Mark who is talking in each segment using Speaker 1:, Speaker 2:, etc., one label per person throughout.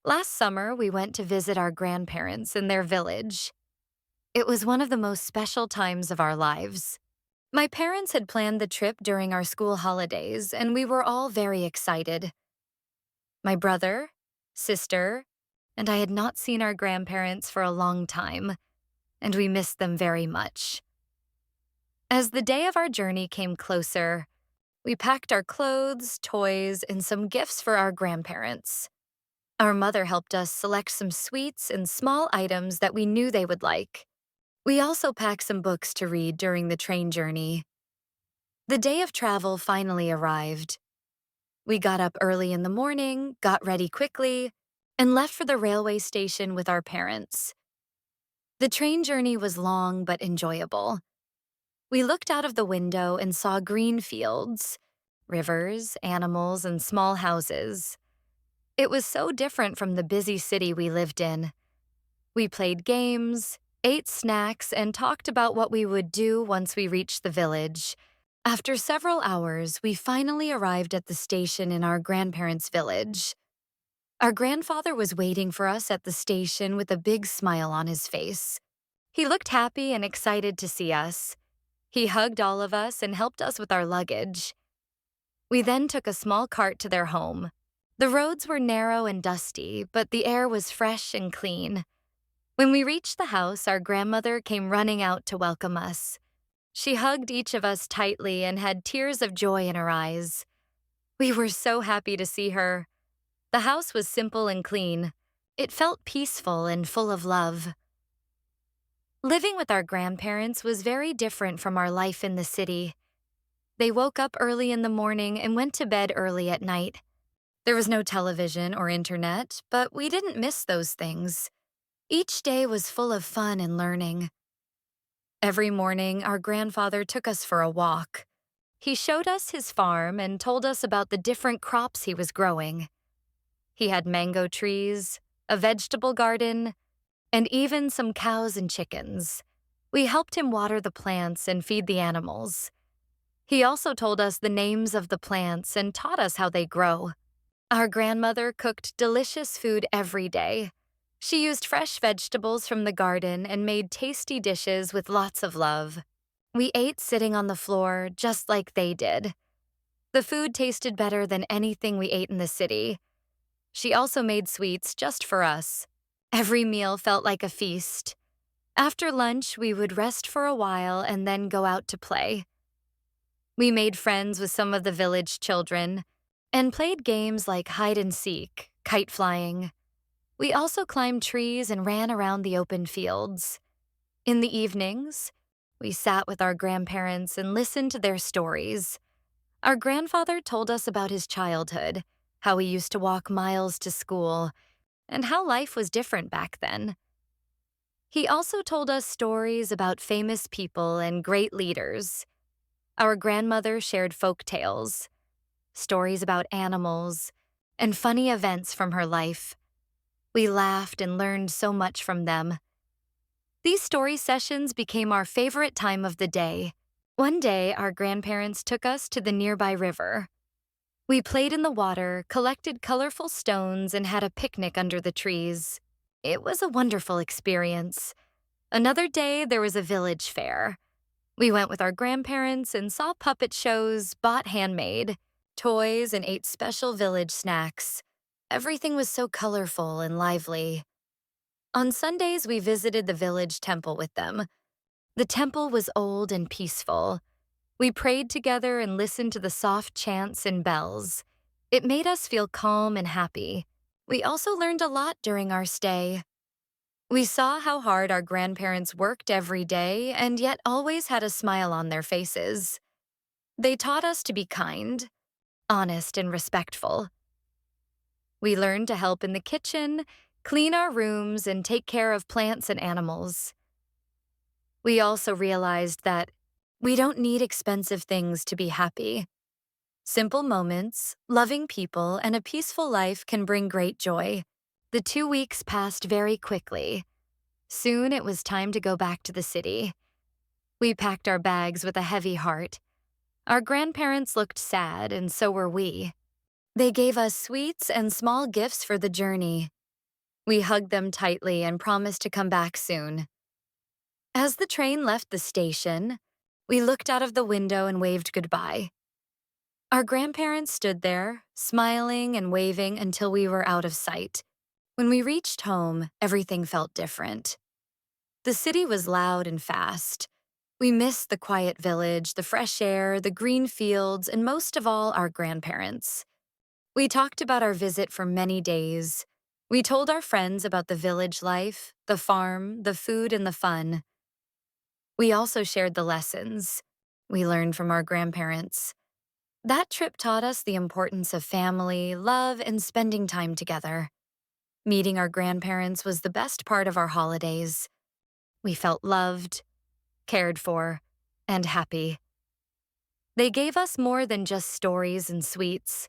Speaker 1: Last summer, we went to visit our grandparents in their village. It was one of the most special times of our lives. My parents had planned the trip during our school holidays, and we were all very excited. My brother, sister, and I had not seen our grandparents for a long time, and we missed them very much. As the day of our journey came closer, we packed our clothes, toys, and some gifts for our grandparents. Our mother helped us select some sweets and small items that we knew they would like. We also packed some books to read during the train journey. The day of travel finally arrived. We got up early in the morning, got ready quickly, and left for the railway station with our parents. The train journey was long but enjoyable. We looked out of the window and saw green fields, rivers, animals, and small houses. It was so different from the busy city we lived in. We played games, ate snacks, and talked about what we would do once we reached the village. After several hours, we finally arrived at the station in our grandparents' village. Our grandfather was waiting for us at the station with a big smile on his face. He looked happy and excited to see us. He hugged all of us and helped us with our luggage. We then took a small cart to their home. The roads were narrow and dusty, but the air was fresh and clean. When we reached the house, our grandmother came running out to welcome us. She hugged each of us tightly and had tears of joy in her eyes. We were so happy to see her. The house was simple and clean. It felt peaceful and full of love. Living with our grandparents was very different from our life in the city. They woke up early in the morning and went to bed early at night. There was no television or internet, but we didn't miss those things. Each day was full of fun and learning. Every morning, our grandfather took us for a walk. He showed us his farm and told us about the different crops he was growing. He had mango trees, a vegetable garden, and even some cows and chickens. We helped him water the plants and feed the animals. He also told us the names of the plants and taught us how they grow. Our grandmother cooked delicious food every day. She used fresh vegetables from the garden and made tasty dishes with lots of love. We ate sitting on the floor just like they did. The food tasted better than anything we ate in the city. She also made sweets just for us. Every meal felt like a feast. After lunch, we would rest for a while and then go out to play. We made friends with some of the village children and played games like hide and seek, kite flying. We also climbed trees and ran around the open fields. In the evenings, we sat with our grandparents and listened to their stories. Our grandfather told us about his childhood, how he used to walk miles to school, and how life was different back then. He also told us stories about famous people and great leaders. Our grandmother shared folk tales, stories about animals, and funny events from her life. We laughed and learned so much from them. These story sessions became our favorite time of the day. One day, our grandparents took us to the nearby river. We played in the water, collected colorful stones, and had a picnic under the trees. It was a wonderful experience. Another day, there was a village fair. We went with our grandparents and saw puppet shows, bought handmade toys, and ate special village snacks. Everything was so colorful and lively. On Sundays, we visited the village temple with them. The temple was old and peaceful. We prayed together and listened to the soft chants and bells. It made us feel calm and happy. We also learned a lot during our stay. We saw how hard our grandparents worked every day and yet always had a smile on their faces. They taught us to be kind, honest, and respectful. We learned to help in the kitchen, clean our rooms, and take care of plants and animals. We also realized that we don't need expensive things to be happy. Simple moments, loving people, and a peaceful life can bring great joy. The 2 weeks passed very quickly. Soon it was time to go back to the city. We packed our bags with a heavy heart. Our grandparents looked sad, and so were we. They gave us sweets and small gifts for the journey. We hugged them tightly and promised to come back soon. As the train left the station, we looked out of the window and waved goodbye. Our grandparents stood there, smiling and waving until we were out of sight. When we reached home, everything felt different. The city was loud and fast. We missed the quiet village, the fresh air, the green fields, and most of all, our grandparents. We talked about our visit for many days. We told our friends about the village life, the farm, the food, and the fun. We also shared the lessons we learned from our grandparents. That trip taught us the importance of family, love, and spending time together. Meeting our grandparents was the best part of our holidays. We felt loved, cared for, and happy. They gave us more than just stories and sweets.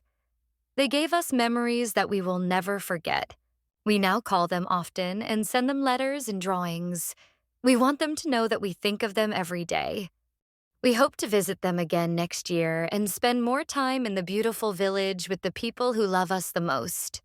Speaker 1: They gave us memories that we will never forget. We now call them often and send them letters and drawings. We want them to know that we think of them every day. We hope to visit them again next year and spend more time in the beautiful village with the people who love us the most.